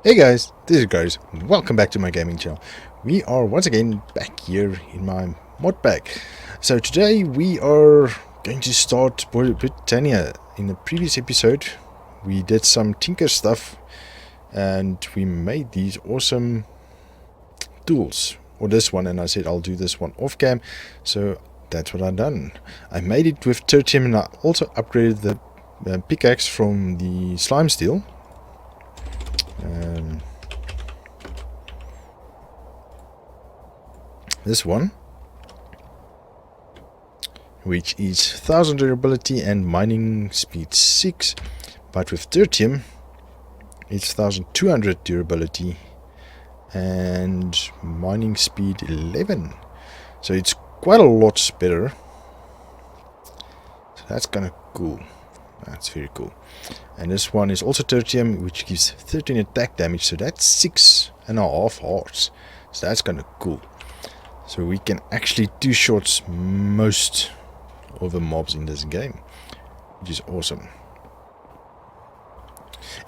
Hey guys, this is Garies. Welcome back to my gaming channel. We are once again back here in my mod pack. So today we are going to start Botania. In the previous episode we did some tinker stuff and we made these awesome tools. Or this one, and I said I'll do this one off cam. So that's what I've done. I made it with tertium and I also upgraded the pickaxe from the slime steel. This one, which is 1000 durability and mining speed 6, but with tertium it's 1200 durability and mining speed 11, so it's quite a lot better. So that's kind of cool. That's very cool. And this one is also tertium, which gives 13 attack damage, so that's 6.5 hearts. So that's kind of cool. So we can actually two-shots most of the mobs in this game, which is awesome.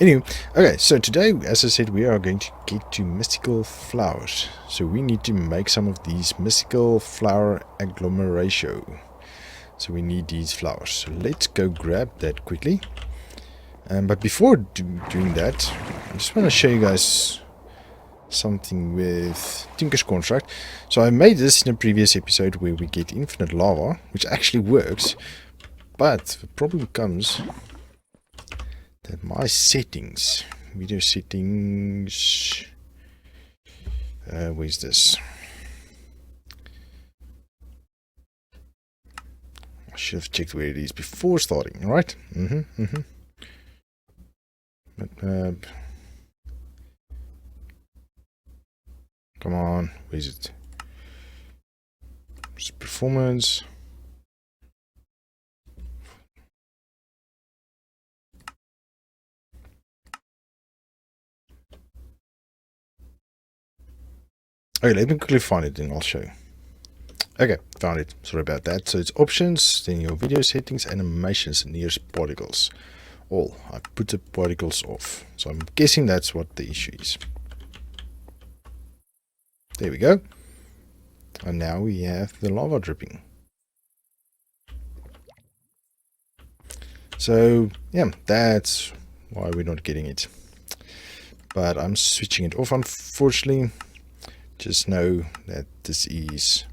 Anyway, okay, so today, as I said, we are going to get to mystical flowers. So we need to make some of these mystical flower agglomeration. So we need these flowers. So let's go grab that quickly. But before doing that, I just want to show you guys something with Tinker's Construct. So I made this in a previous episode where we get infinite lava, which actually works. But the problem comes that my settings, video settings, where's this? I should have checked where it is before starting, right? But come on, where is it? It's performance. Okay, let me quickly find it and I'll show you. Okay, found it. Sorry about that. So it's options, then your video settings, animations, nearest particles. All. I put the particles off. So I'm guessing that's what the issue is. There we go. And now we have the lava dripping. So yeah, that's why we're not getting it. But I'm switching it off, unfortunately. Just know that this is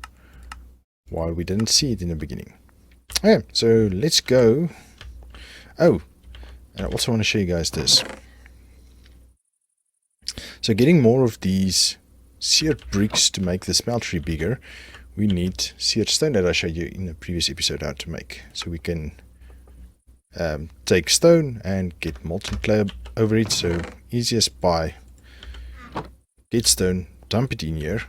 why we didn't see it in the beginning. Okay, so let's go. Oh, and I also want to show you guys this. So getting more of these seared bricks to make the smeltery bigger, we need seared stone that I showed you in the previous episode how to make. So we can take stone and get molten clay over it. So easiest by get stone, dump it in here,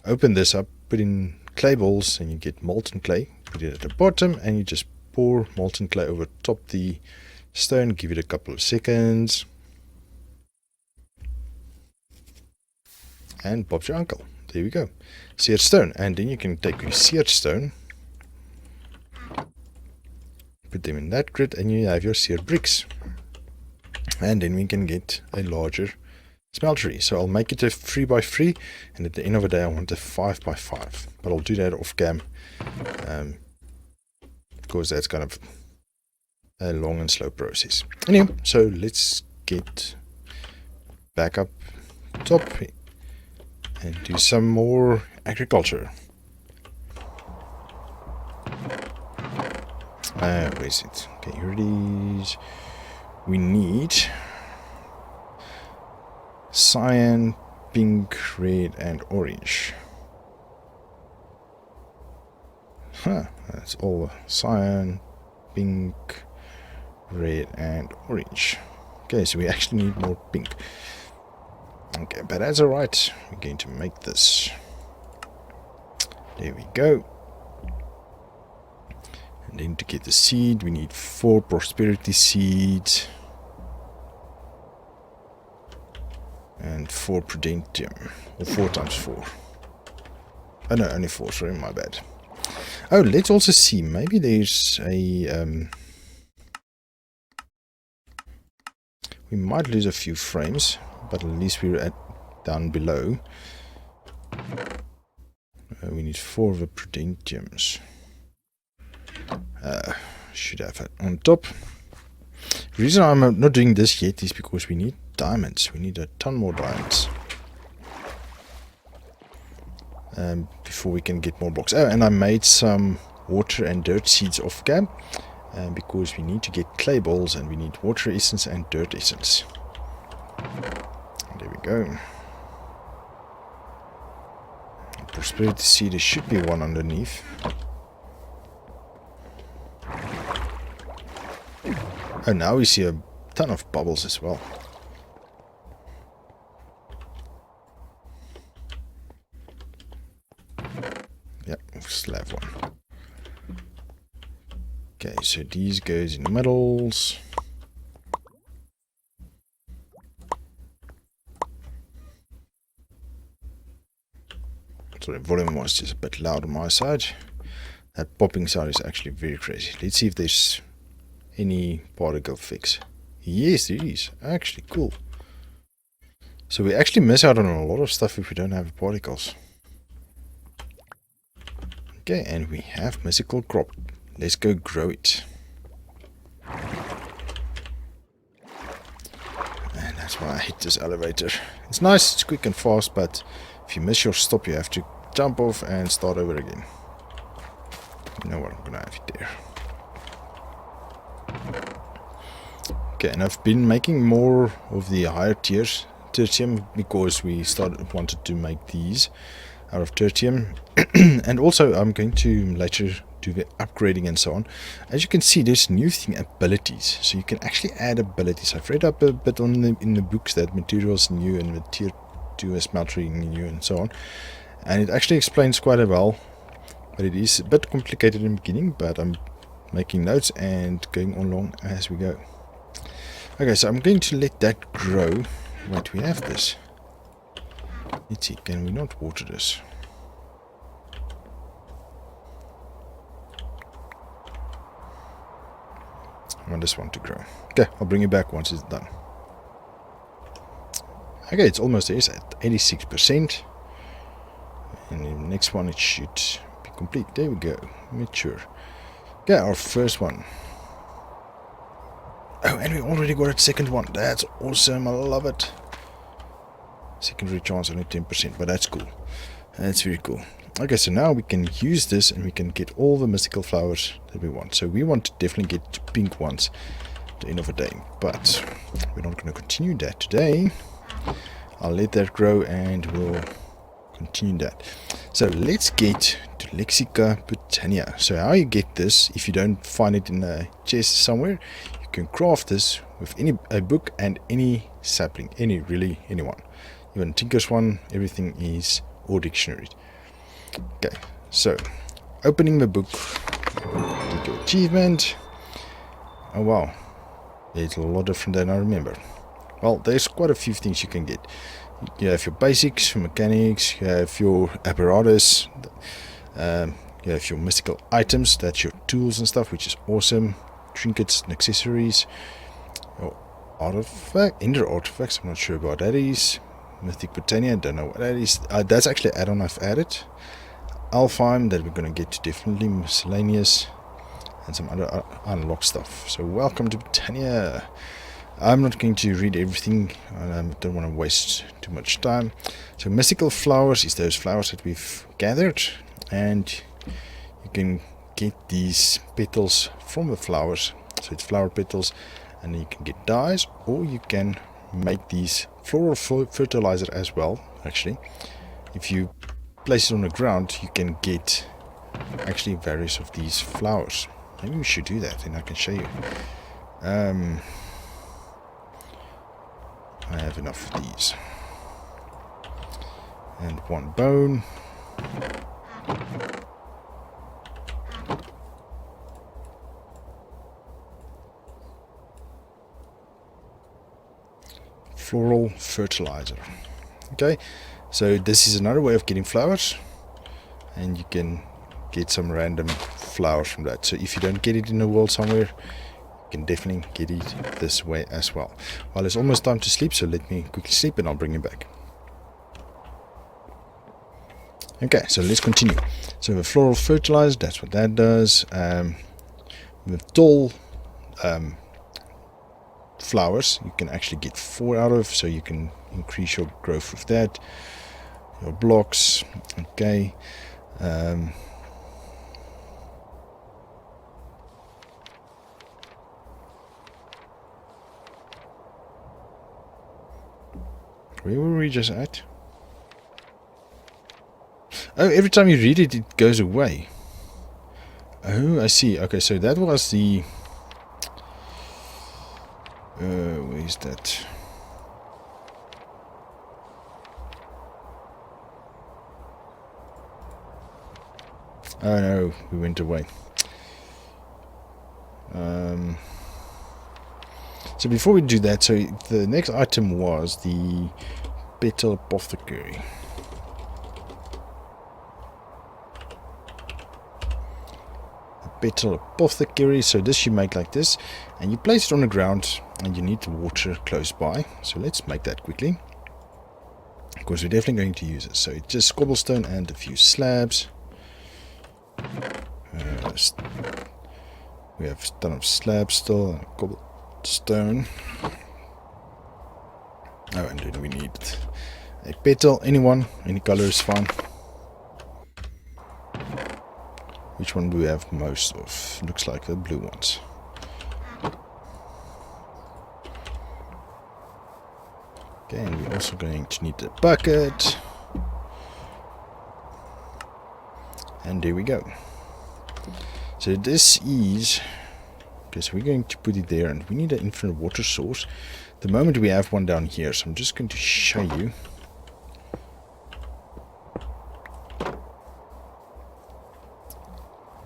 open this up, put in clay balls, and you get molten clay. Put it at the bottom, and you just pour molten clay over top the stone. Give it a couple of seconds, and Bob's your uncle. There we go, seared stone. And then you can take your seared stone, put them in that grid, and you have your seared bricks. And then we can get a larger smeltery. So I'll make it a 3x3, and at the end of the day I want a 5x5, but I'll do that off cam because that's kind of a long and slow process. Anyway, so let's get back up top and do some more agriculture. Where is it? Okay, here it is. We need cyan, pink, red, and orange. That's all cyan, pink, red, and orange. Okay, so we actually need more pink. Okay, but that's alright. We're going to make this. There we go. And then to get the seed, we need 4 prosperity seeds. And 4 prudentium, or 4 times 4. Oh no, only 4, sorry, my bad. Oh, let's also see, maybe there's a we might lose a few frames, but at least we're at down below. We need 4 of the prudentiums. Should have it on top. The reason I'm not doing this yet is because we need diamonds. We need a ton more diamonds. Before we can get more blocks. Oh, and I made some water and dirt seeds off camp. Because we need to get clay balls and we need water essence and dirt essence. There we go. Prosperity seed, there should be one underneath. Oh, now we see a ton of bubbles as well. Yep, we'll still have one. Okay, so these goes in the middles. So the volume was just a bit loud on my side. That popping sound is actually very crazy. Let's see if there's any particle fix. Yes, there is. Actually, cool. So we actually miss out on a lot of stuff if we don't have particles. Okay, and we have mystical crop. Let's go grow it. And that's why I hate this elevator. It's nice, it's quick and fast, but if you miss your stop, you have to jump off and start over again. You know what, I'm gonna have it there. Okay, and I've been making more of the higher tiers tertium because we wanted to make these out of tertium. And also I'm going to later do the upgrading and so on. As you can see, there's new thing, abilities. So you can actually add abilities. I've read up a bit in the books that materials new and the tier 2 is smelting new and so on. And it actually explains quite well. But it is a bit complicated in the beginning, but I'm making notes and going along as we go. Okay, so I'm going to let that grow. Wait, we have this. Let's see, can we not water this? I want this one to grow. Okay, I'll bring it back once it's done. Okay, it's almost there. It's at 86%. And the next one, it should be complete. There we go. Mature. Okay, our first one. Oh, and we already got a second one. That's awesome. I love it. Secondary chance only 10%, but that's cool. That's very cool. Okay, so now we can use this and we can get all the mystical flowers that we want. So we want to definitely get pink ones at the end of the day, but we're not going to continue that today. I'll let that grow and we'll continue that. So let's get to Lexica Botania. So how you get this, if you don't find it in a chest somewhere, you can craft this with a book and any sapling, anyone. Even Tinker's one, everything is all dictionary. Okay, so opening the book, get your achievement. Oh wow, it's a lot different than I remember. Well, there's quite a few things you can get. You have your basics, mechanics, you have your apparatus, you have your mystical items, that's your tools and stuff, which is awesome. Trinkets and accessories. Your artifact, ender artifacts, I'm not sure about that is. Mythic Botania, don't know what that is. That's actually an add-on I've added. Alfheim, that we're going to get to definitely miscellaneous, and some other unlock stuff. So welcome to Botania. I'm not going to read everything, I don't want to waste too much time. So mystical flowers is those flowers that we've gathered, and you can get these petals from the flowers. So it's flower petals, and you can get dyes, or you can make these floral fertilizer as well. Actually, if you place it on the ground, you can get actually various of these flowers. Maybe we should do that and I can show you. I have enough of these. And one bone. Floral fertilizer. Okay, so this is another way of getting flowers, and you can get some random flowers from that. So if you don't get it in the world somewhere, You can definitely get it this way as well. Well, it's almost time to sleep, so let me quickly sleep and I'll bring you back. Okay, so let's continue. So the floral fertilizer, that's what that does. With tall flowers, you can actually get 4 out of, so you can increase your growth with that. Your blocks, okay. Where were we just at? Oh, every time you read it, it goes away. Oh, I see. Okay, so that was the... where is that? Oh no, we went away. So before we do that, so the next item was the petal apothecary. Petal apothecary. So this you make like this, and you place it on the ground, and you need water close by. So let's make that quickly, because we're definitely going to use it. So it's just cobblestone and a few slabs. We have a ton of slabs still, and cobblestone. Oh, and then we need a petal. Anyone, any color is fine. Which one do we have most of? Looks like the blue ones. Okay, and we're also going to need a bucket. And there we go. So this is... Okay, so we're going to put it there, and we need an infinite water source. The moment we have one down here, so I'm just going to show you.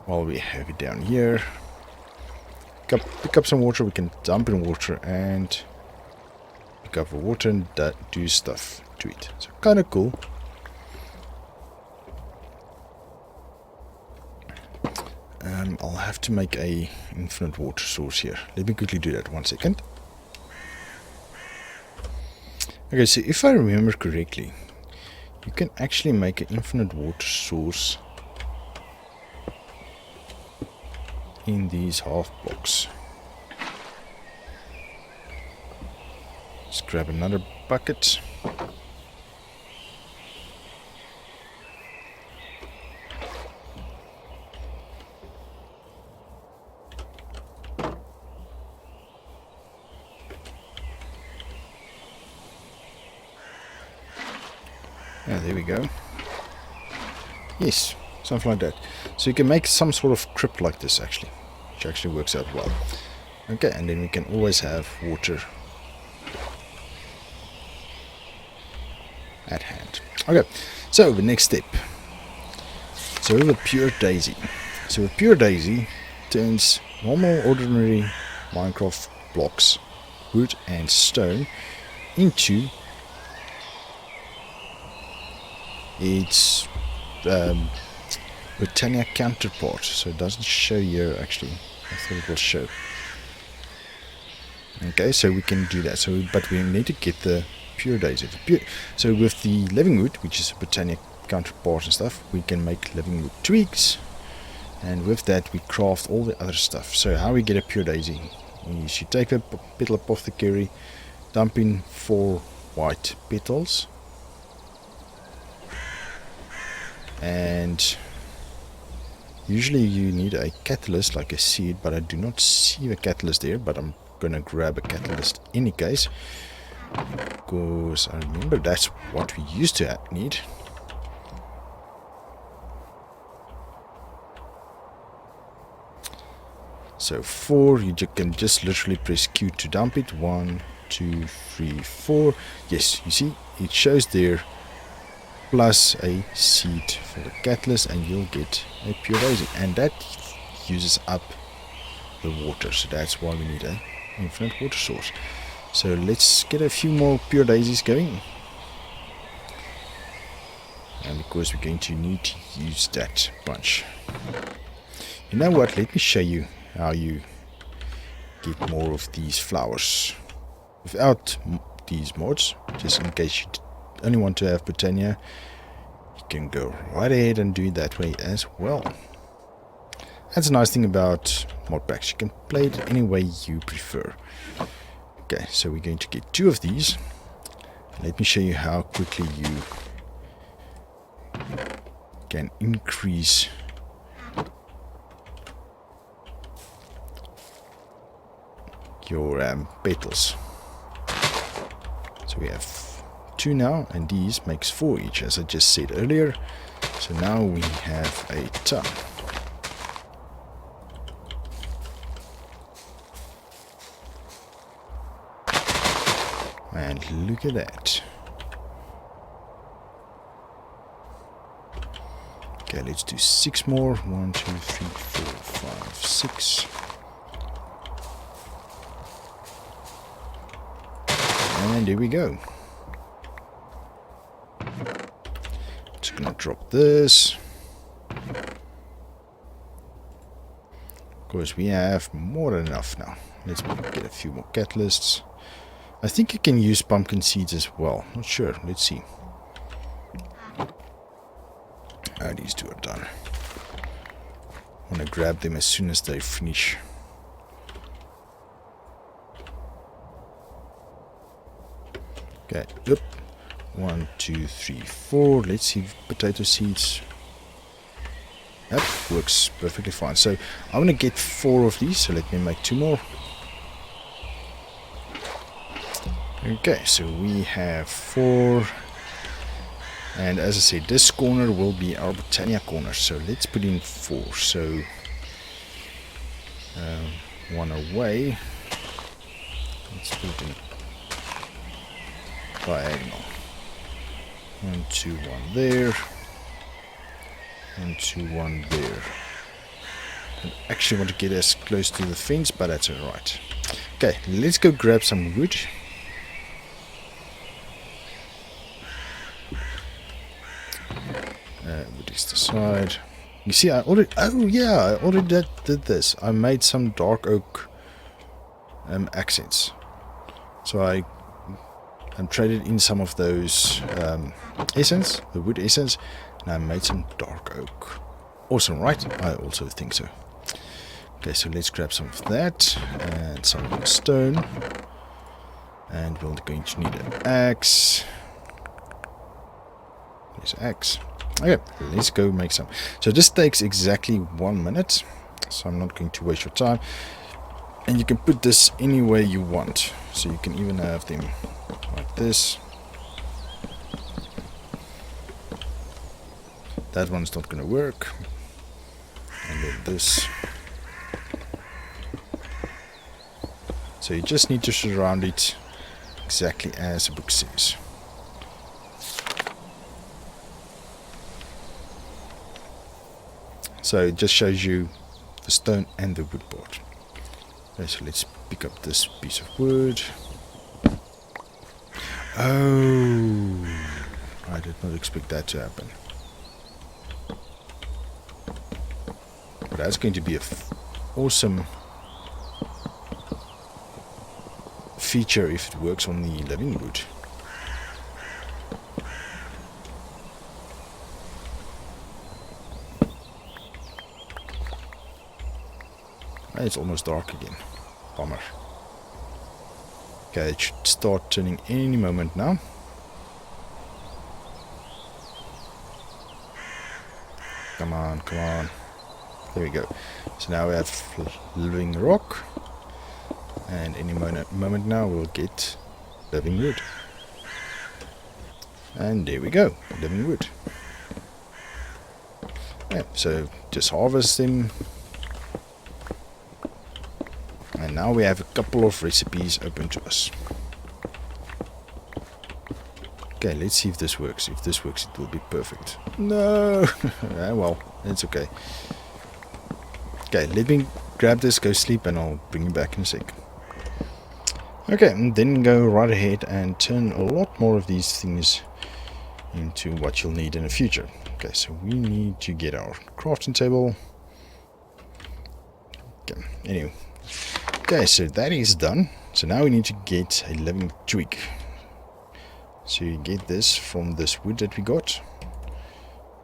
While we have it down here, pick up some water. We can dump in water and pick up the water and do stuff to it. So kind of cool. I'll have to make a infinite water source here. Let me quickly do that. 1 second. Okay, so if I remember correctly, you can actually make an infinite water source in these half blocks. Let's grab another bucket. There we go. Yes, something like that. So you can make some sort of crypt like this actually, which actually works out well. Okay, and then we can always have water at hand. Okay, so the next step. So the pure daisy. So a pure daisy turns normal, ordinary Minecraft blocks, wood and stone, into its Botania counterpart. So it doesn't show here actually. I thought it will show. Okay, so we can do that. So, but we need to get the pure daisy. So with the living wood, which is a Botania counterpart and stuff, we can make living wood twigs, and with that we craft all the other stuff. So how we get a pure daisy is you take the petal apothecary, dump in 4 white petals, and usually you need a catalyst like a seed, but I do not see the catalyst there, but I'm gonna grab a catalyst in any case, because I remember that's what we used to need. So 4, you can just literally press Q to dump it. 1, 2, 3, 4. Yes, you see it shows there, plus a seed for the catalyst, and you'll get a pure daisy, and that uses up the water. So that's why we need a infinite water source. So let's get a few more pure daisies going, and because we're going to need to use that bunch. You know what, let me show you how you get more of these flowers without these mods. Just in case you only want to have Botania, you can go right ahead and do it that way as well. That's a nice thing about mod packs. You can play it any way you prefer. Okay, so we're going to get 2 of these. Let me show you how quickly you can increase your petals. So we have 2 now, and these makes 4 each, as I just said earlier. So now we have a ton. And look at that. Okay, let's do 6 more. 1, 2, 3, 4, 5, 6. And there we go. Just gonna drop this. Of course, we have more than enough now. Let's get a few more catalysts. I think you can use pumpkin seeds as well. Not sure. Let's see. These 2 are done. I want to grab them as soon as they finish. Okay. Yep. 1, 2, 3, 4. Let's see potato seeds. That works perfectly fine. So I want to get 4 of these. So let me make 2 more. Okay, so we have 4, and as I said, this corner will be our Botania corner, so let's put in 4. So 1 away. Let's put it in diagonal. 1, 2, 1 there. 1, 2, 1 there. I actually want to get as close to the fence, but that's alright. Okay, let's go grab some wood. Wood is the side. You see, I already. Oh yeah, I already did this. I made some dark oak accents. So I traded in some of those essence, the wood essence, and I made some dark oak. Awesome, right? I also think so. Okay, so let's grab some of that and some of the stone, and we're going to need an axe. There's an axe. Okay, let's go make some. So this takes exactly 1 minute, so I'm not going to waste your time. And you can put this any way you want. So you can even have them like this. That one's not going to work. And then this. So you just need to surround it exactly as the book says. So it just shows you the stone and the wood part. Okay, so let's pick up this piece of wood. Oh, I did not expect that to happen. But that's going to be an awesome feature if it works on the living wood. It's almost dark again. Bummer. Okay, it should start turning any moment now. Come on, come on. There we go. So now we have living rock. And any moment now we'll get living wood. And there we go, living wood. Yeah, so just harvest them. And now we have a couple of recipes open to us. Okay, let's see if this works. If this works, it will be perfect. No! Well, it's okay. Okay, let me grab this, go sleep, and I'll bring you back in a sec. Okay, and then go right ahead and turn a lot more of these things into what you'll need in the future. Okay, so we need to get our crafting table. Okay, anyway. Okay, so that is done. So now we need to get a living twig. So you get this from this wood that we got.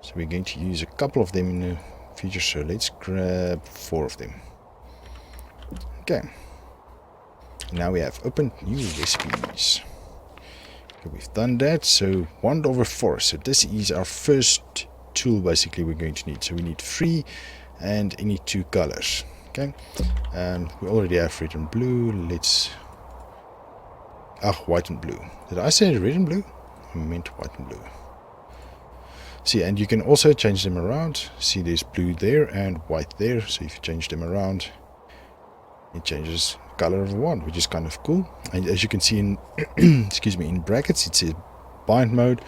So we're going to use a couple of them in the future. So let's grab 4 of them. Okay. Now we have opened new recipes. Okay, we've done that. So wand over forest. So this is our first tool basically we're going to need. So we need 3 and any 2 colors. Okay. We already have red and blue. Let's white and blue. Did I say red and blue? I meant white and blue. See, and you can also change them around. See, there's blue there and white there. So if you change them around, it changes the color of the wand, which is kind of cool. And as you can see in excuse me, in brackets, it says bind mode,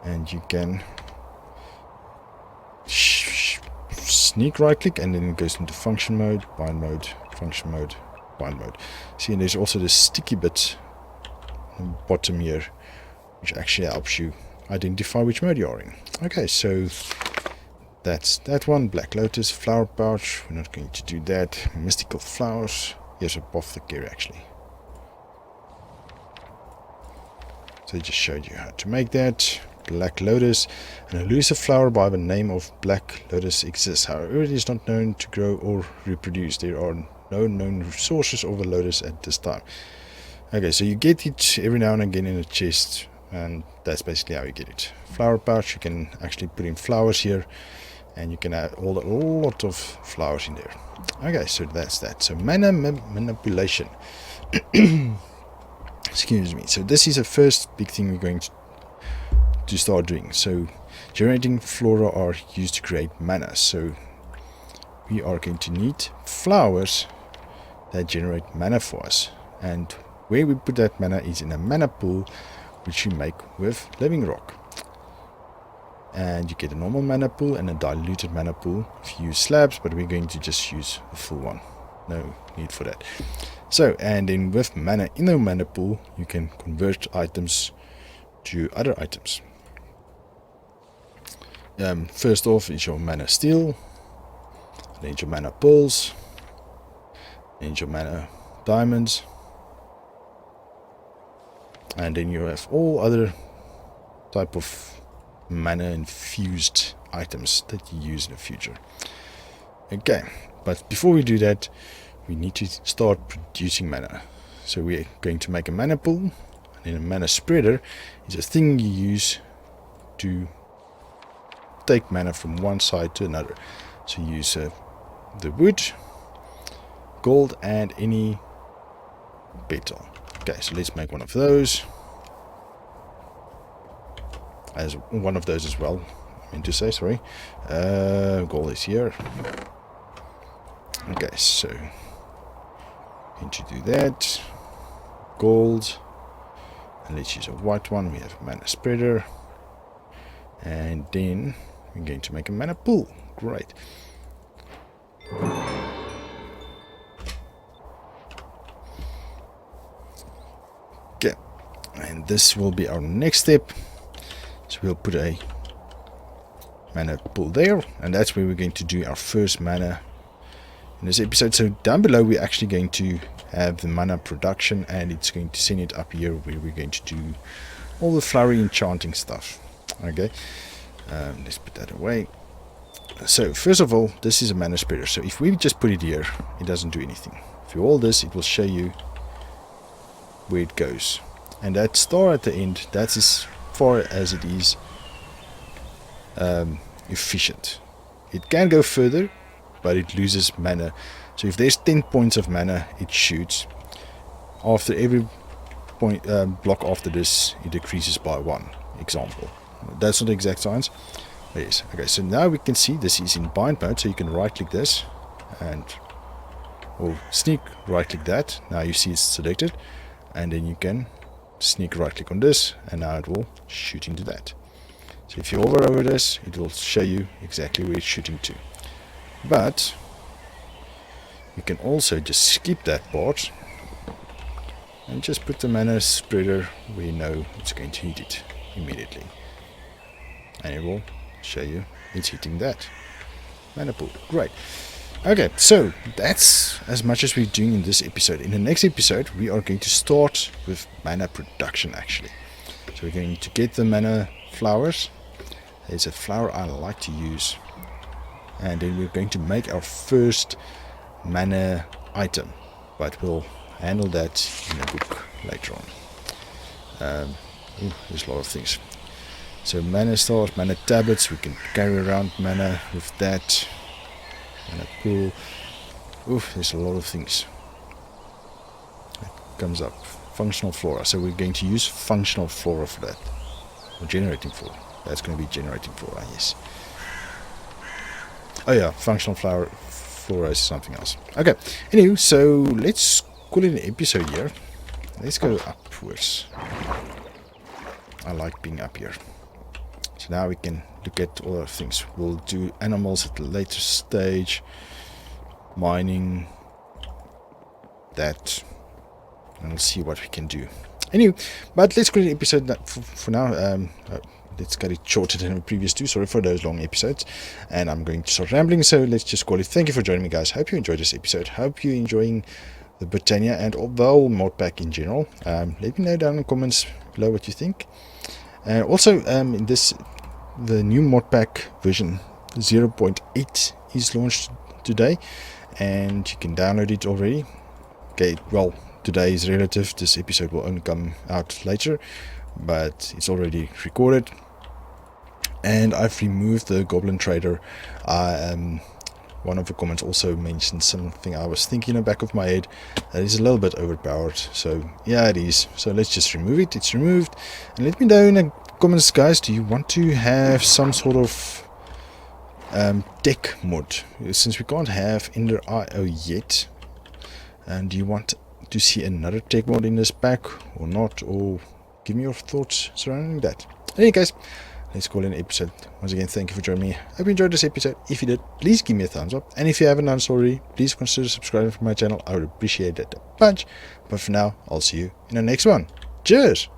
and you can sneak right click, and then it goes into function mode, bind mode, function mode, bind mode. See, and there's also this sticky bit on the bottom here, which actually helps you identify which mode you are in. Okay, so that's that one. Black Lotus, flower pouch. We're not going to do that. Mystical flowers. Here's a apothecary actually. So I just showed you how to make that. Black Lotus. An elusive flower by the name of Black Lotus exists. However, it is not known to grow or reproduce. There are no known sources of the lotus at this time. Okay, so you get it every now and again in a chest, and that's basically how you get it. Flower pouch, you can actually put in flowers here, and you can add a lot of flowers in there. Okay, so that's that. So mana manipulation. Excuse me. So this is the first big thing we're going to start doing. So generating flora are used to create mana. So we are going to need flowers that generate mana for us, and where we put that mana is in a mana pool, which you make with living rock. And you get a normal mana pool and a diluted mana pool if you use slabs, but we're going to just use a full one. No need for that. So, and then with mana in the mana pool, you can convert items to other items. First off is your mana steel, then your mana pearls, then your mana diamonds, and then you have all other type of mana infused items that you use in the future. Okay, but before we do that, we need to start producing mana. So we're going to make a mana pool, and then a mana spreader is a thing you use to take mana from one side to another. So you use the wood, gold, and any betel. Okay, so let's make one of those. As one of those as well. I mean to say, sorry. Gold is here. Okay, so going to do that. Gold. And let's use a white one. We have a mana spreader. And then we're going to make a mana pool. Great. Okay, and this will be our next step. So we'll put a mana pool there, and that's where we're going to do our first mana in this episode. So down below we're actually going to have the mana production, and it's going to send it up here where we're going to do all the flowery enchanting stuff. Okay, let's put that away. So first of all, this is a mana spreader. So if we just put it here, it doesn't do anything. If you hold this, it will show you where it goes, and that star at the end, that's as far as it is efficient. It can go further, but it loses mana. So if there's 10 points of mana it shoots, after every point block after this, it decreases by 1. Example. That's not the exact science, but yes. Okay, so now we can see this is in bind mode, so you can right click this and or sneak right click that. Now you see it's selected, and then you can sneak right click on this, and now it will shoot into that. So if you hover over this, it will show you exactly where it's shooting to. But you can also just skip that part and just put the mana spreader where you know it's going to hit it immediately, and it will show you it's hitting that mana pool. Great. Okay, so that's as much as we're doing in this episode. In the next episode, we are going to start with mana production actually. So we're going to get the mana flowers. There's a flower I like to use. And then we're going to make our first mana item. But we'll handle that in a book later on. There's a lot of things. So mana stars, mana tablets, we can carry around mana with that. Mana pool. There's a lot of things. It comes up. Functional flora. So we're going to use functional flora for that. Or generating flora. That's going to be generating flora, yes. Oh yeah, functional flora is something else. Okay, anyway, so let's call it an episode here. Let's go upwards. I like being up here. So now we can look at all our things. We'll do animals at a later stage. Mining. That. And we'll see what we can do. Anyway, but let's call it an episode for now. Let's get it shorter than the previous two. Sorry for those long episodes. And I'm going to start rambling, so let's just call it. Thank you for joining me, guys. Hope you enjoyed this episode. Hope you're enjoying the Botania and the whole mod pack in general. Let me know down in the comments below what you think. And also, the new mod pack version 0.8 is launched today. And you can download it already. Okay, well, today is relative. This episode will only come out later. But it's already recorded. And I've removed the Goblin Trader. One of the comments also mentioned something I was thinking in the back of my head that is a little bit overpowered. So yeah, it is. So let's just remove it. It's removed. And let me know in the comments, guys, do you want to have some sort of tech mod? Since we can't have Ender IO yet. And do you want to see another tech mod in this pack or not? Or give me your thoughts surrounding that. Anyway, guys, let's call it an episode. Once again, thank you for joining me. Hope you enjoyed this episode. If you did, please give me a thumbs up. And if you haven't done so already, please consider subscribing to my channel. I would appreciate it a bunch. But for now, I'll see you in the next one. Cheers!